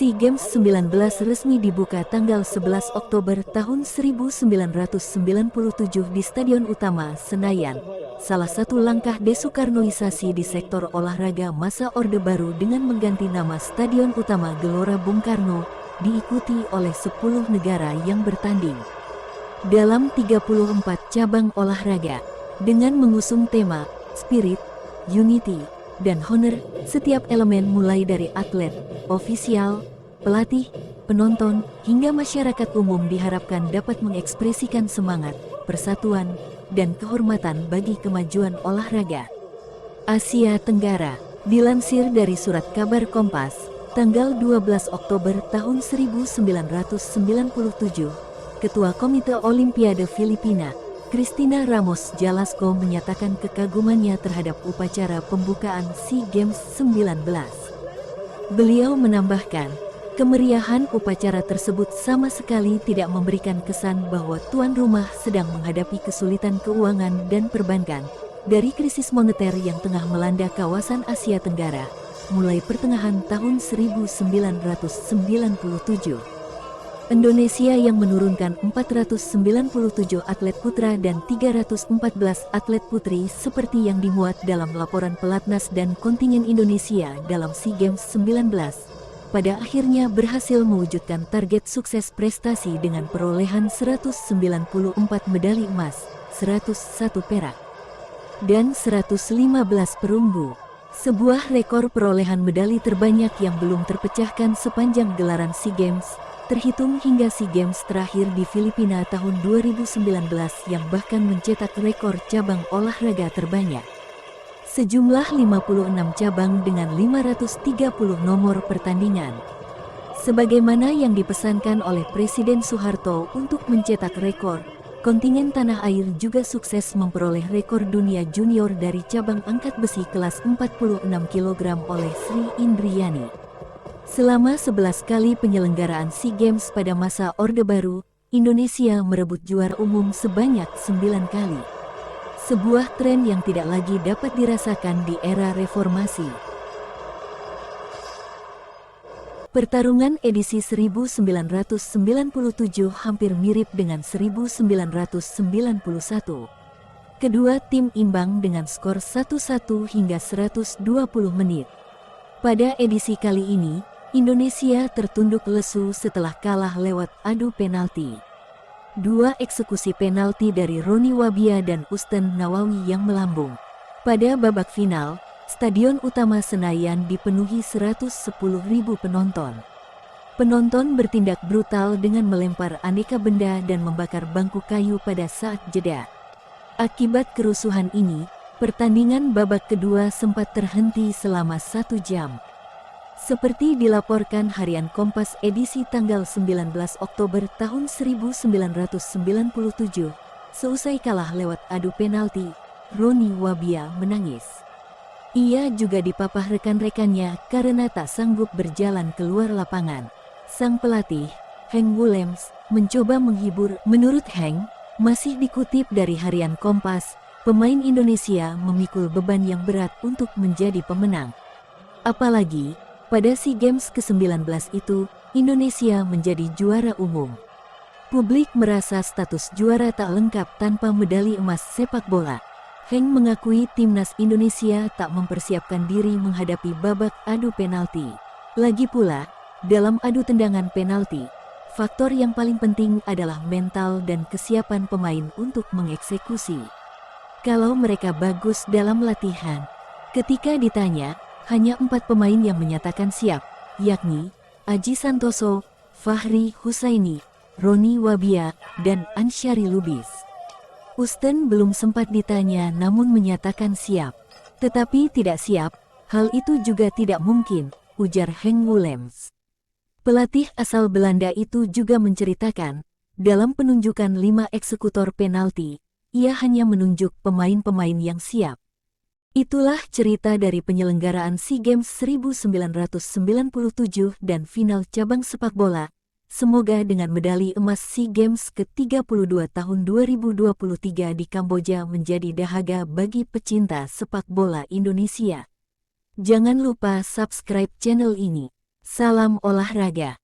SEA Games 19 resmi dibuka tanggal 11 Oktober tahun 1997 di Stadion Utama Senayan, salah satu langkah desoekarnoisasi di sektor olahraga masa Orde Baru dengan mengganti nama Stadion Utama Gelora Bung Karno, diikuti oleh 10 negara yang bertanding. Dalam 34 cabang olahraga, dengan mengusung tema Spirit, Unity, dan Honor, setiap elemen mulai dari atlet, ofisial, pelatih, penonton, hingga masyarakat umum diharapkan dapat mengekspresikan semangat, persatuan, dan kehormatan bagi kemajuan olahraga. Asia Tenggara, dilansir dari surat kabar Kompas, tanggal 12 Oktober tahun 1997, Ketua Komite Olimpiade Filipina, Cristina Ramos Jalasco menyatakan kekagumannya terhadap upacara pembukaan SEA Games 19. Beliau menambahkan, kemeriahan upacara tersebut sama sekali tidak memberikan kesan bahwa tuan rumah sedang menghadapi kesulitan keuangan dan perbankan dari krisis moneter yang tengah melanda kawasan Asia Tenggara mulai pertengahan tahun 1997. Indonesia yang menurunkan 497 atlet putra dan 314 atlet putri seperti yang dimuat dalam laporan pelatnas dan kontingen Indonesia dalam SEA Games 19, pada akhirnya berhasil mewujudkan target sukses prestasi dengan perolehan 194 medali emas, 101 perak, dan 115 perunggu. Sebuah rekor perolehan medali terbanyak yang belum terpecahkan sepanjang gelaran SEA Games, terhitung hingga SEA Games terakhir di Filipina tahun 2019 yang bahkan mencetak rekor cabang olahraga terbanyak. Sejumlah 56 cabang dengan 530 nomor pertandingan. Sebagaimana yang dipesankan oleh Presiden Soeharto untuk mencetak rekor, kontingen tanah air juga sukses memperoleh rekor dunia junior dari cabang angkat besi kelas 46 kg oleh Sri Indriani. Selama 11 kali penyelenggaraan SEA Games pada masa Orde Baru, Indonesia merebut juara umum sebanyak 9 kali. Sebuah tren yang tidak lagi dapat dirasakan di era reformasi. Pertarungan edisi 1997 hampir mirip dengan 1991. Kedua tim imbang dengan skor 1-1 hingga 120 menit. Pada edisi kali ini, Indonesia tertunduk lesu setelah kalah lewat adu penalti. Dua eksekusi penalti dari Roni Wabia dan Usten Nawawi yang melambung. Pada babak final, Stadion Utama Senayan dipenuhi 110.000 penonton. Penonton bertindak brutal dengan melempar aneka benda dan membakar bangku kayu pada saat jeda. Akibat kerusuhan ini, pertandingan babak kedua sempat terhenti selama 1 jam. Seperti dilaporkan harian Kompas edisi tanggal 19 Oktober tahun 1997, seusai kalah lewat adu penalti, Roni Wabia menangis. Ia juga dipapah rekan-rekannya karena tak sanggup berjalan keluar lapangan. Sang pelatih, Henk Willems, mencoba menghibur. Menurut Henk, masih dikutip dari harian Kompas, pemain Indonesia memikul beban yang berat untuk menjadi pemenang. Apalagi, pada SEA Games ke-19 itu, Indonesia menjadi juara umum. Publik merasa status juara tak lengkap tanpa medali emas sepak bola. Henk mengakui timnas Indonesia tak mempersiapkan diri menghadapi babak adu penalti. Lagi pula, dalam adu tendangan penalti, faktor yang paling penting adalah mental dan kesiapan pemain untuk mengeksekusi. Kalau mereka bagus dalam latihan, ketika ditanya, hanya 4 pemain yang menyatakan siap, yakni Aji Santoso, Fahri Husaini, Roni Wabia, dan Ansyari Lubis. Usten belum sempat ditanya namun menyatakan siap. Tetapi tidak siap, hal itu juga tidak mungkin, ujar Henk Willems. Pelatih asal Belanda itu juga menceritakan, dalam penunjukan 5 eksekutor penalti, ia hanya menunjuk pemain-pemain yang siap. Itulah cerita dari penyelenggaraan SEA Games 1997 dan final cabang sepak bola. Semoga dengan medali emas SEA Games ke-32 tahun 2023 di Kamboja menjadi dahaga bagi pecinta sepak bola Indonesia. Jangan lupa subscribe channel ini. Salam olahraga.